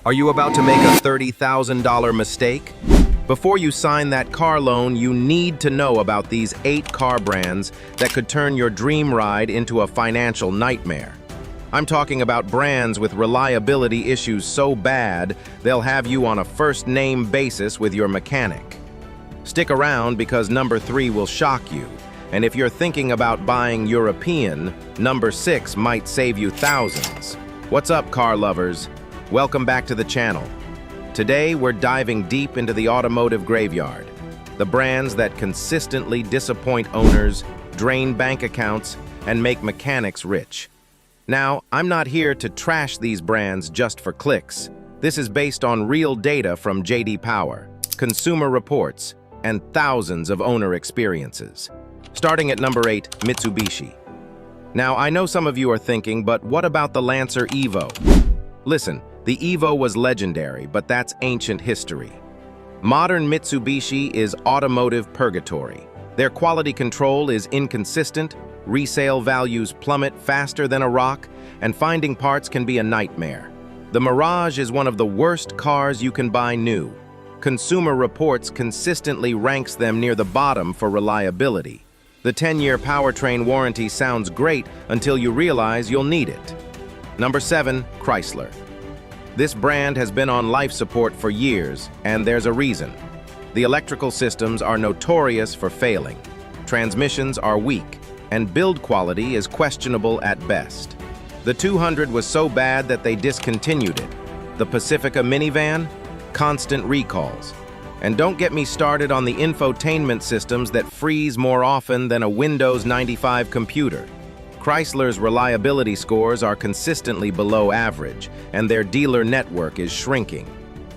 Are you about to make a $30,000 mistake? Before you sign that car loan, you need to know about these 8 car brands that could turn your dream ride into a financial nightmare. I'm talking about brands with reliability issues so bad, they'll have you on a first-name basis with your mechanic. Stick around because number 3 will shock you. And if you're thinking about buying European, number 6 might save you thousands. What's up, car lovers? Welcome back to the channel. Today, we're diving deep into the automotive graveyard, the brands that consistently disappoint owners, drain bank accounts, and make mechanics rich. Now, I'm not here to trash these brands just for clicks. This is based on real data from J.D. Power, consumer reports, and thousands of owner experiences. Starting at number 8, Mitsubishi. Now, I know some of you are thinking, but what about the Lancer Evo? Listen, the Evo was legendary, but that's ancient history. Modern Mitsubishi is automotive purgatory. Their quality control is inconsistent, resale values plummet faster than a rock, and finding parts can be a nightmare. The Mirage is one of the worst cars you can buy new. Consumer Reports consistently ranks them near the bottom for reliability. The 10-year powertrain warranty sounds great until you realize you'll need it. Number 7, Chrysler. This brand has been on life support for years, and there's a reason. The electrical systems are notorious for failing. Transmissions are weak, and build quality is questionable at best. The 200 was so bad that they discontinued it. The Pacifica minivan? Constant recalls. And don't get me started on the infotainment systems that freeze more often than a Windows 95 computer. Chrysler's reliability scores are consistently below average, and their dealer network is shrinking.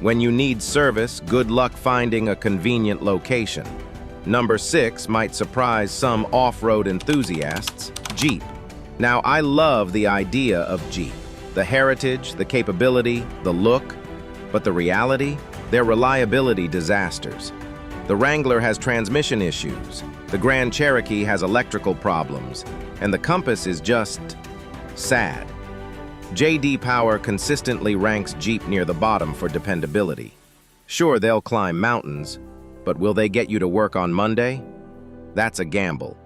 When you need service, good luck finding a convenient location. Number 6 might surprise some off-road enthusiasts, Jeep. Now, I love the idea of Jeep. The heritage, the capability, the look, but the reality? They're reliability disasters. The Wrangler has transmission issues, the Grand Cherokee has electrical problems, and the Compass is just sad. J.D. Power consistently ranks Jeep near the bottom for dependability. Sure, they'll climb mountains, but will they get you to work on Monday? That's a gamble.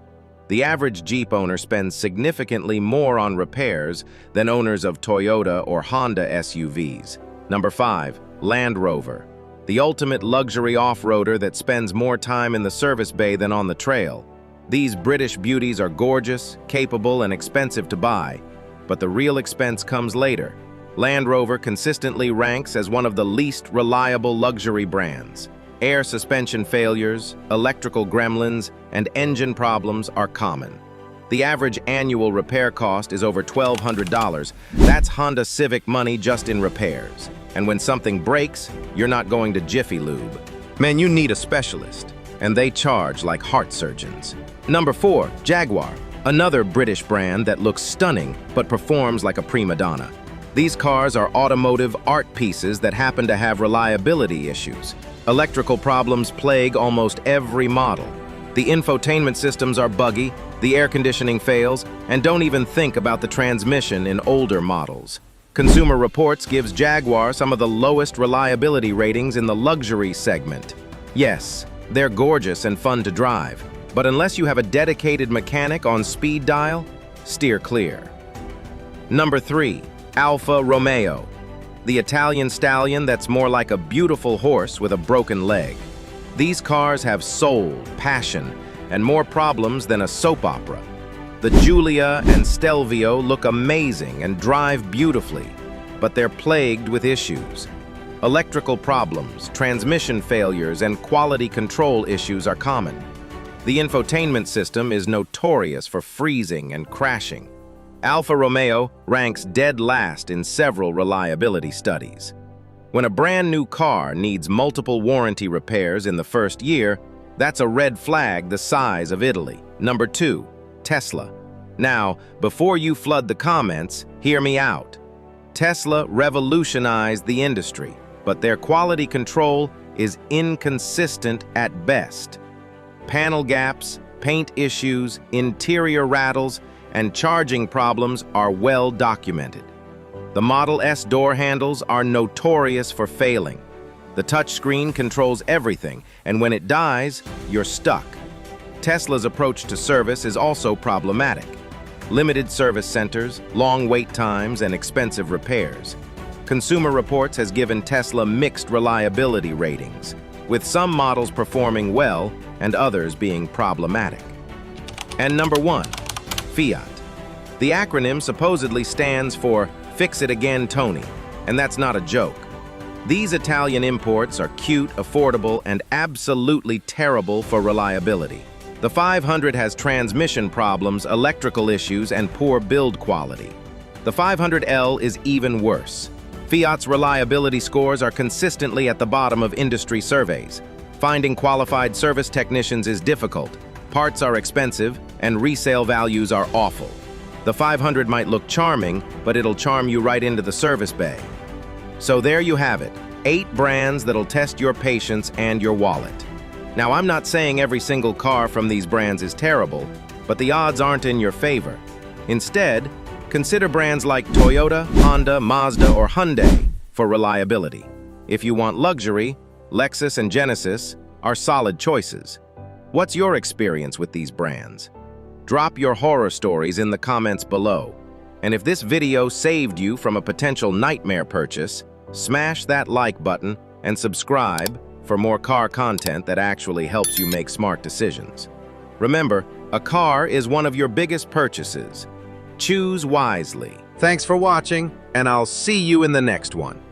The average Jeep owner spends significantly more on repairs than owners of Toyota or Honda SUVs. Number 5, Land Rover. The ultimate luxury off-roader that spends more time in the service bay than on the trail. These British beauties are gorgeous, capable, and expensive to buy, but the real expense comes later. Land Rover consistently ranks as one of the least reliable luxury brands. Air suspension failures, electrical gremlins, and engine problems are common. The average annual repair cost is over $1,200. That's Honda Civic money just in repairs. And when something breaks, you're not going to Jiffy Lube. Man, you need a specialist, and they charge like heart surgeons. Number 4, Jaguar, another British brand that looks stunning but performs like a prima donna. These cars are automotive art pieces that happen to have reliability issues. Electrical problems plague almost every model. The infotainment systems are buggy, the air conditioning fails, and don't even think about the transmission in older models. Consumer Reports gives Jaguar some of the lowest reliability ratings in the luxury segment. Yes, they're gorgeous and fun to drive, but unless you have a dedicated mechanic on speed dial, steer clear. Number 3, Alfa Romeo. The Italian stallion that's more like a beautiful horse with a broken leg. These cars have soul, passion, and more problems than a soap opera. The Giulia and Stelvio look amazing and drive beautifully, but they're plagued with issues. Electrical problems, transmission failures, and quality control issues are common. The infotainment system is notorious for freezing and crashing. Alfa Romeo ranks dead last in several reliability studies. When a brand new car needs multiple warranty repairs in the first year, that's a red flag the size of Italy. Number 2, Tesla. Now, before you flood the comments, hear me out. Tesla revolutionized the industry, but their quality control is inconsistent at best. Panel gaps, paint issues, interior rattles, and charging problems are well documented. The Model S door handles are notorious for failing. The touchscreen controls everything, and when it dies, you're stuck. Tesla's approach to service is also problematic. Limited service centers, long wait times, and expensive repairs. Consumer Reports has given Tesla mixed reliability ratings, with some models performing well and others being problematic. And number 1, Fiat. The acronym supposedly stands for Fix It Again, Tony, and that's not a joke. These Italian imports are cute, affordable, and absolutely terrible for reliability. The 500 has transmission problems, electrical issues, and poor build quality. The 500L is even worse. Fiat's reliability scores are consistently at the bottom of industry surveys. Finding qualified service technicians is difficult, parts are expensive, and resale values are awful. The 500 might look charming, but it'll charm you right into the service bay. So there you have it, 8 brands that'll test your patience and your wallet. Now, I'm not saying every single car from these brands is terrible, but the odds aren't in your favor. Instead, consider brands like Toyota, Honda, Mazda, or Hyundai for reliability. If you want luxury, Lexus and Genesis are solid choices. What's your experience with these brands? Drop your horror stories in the comments below. And if this video saved you from a potential nightmare purchase, smash that like button and subscribe for more car content that actually helps you make smart decisions. Remember, a car is one of your biggest purchases. Choose wisely. Thanks for watching, and I'll see you in the next one.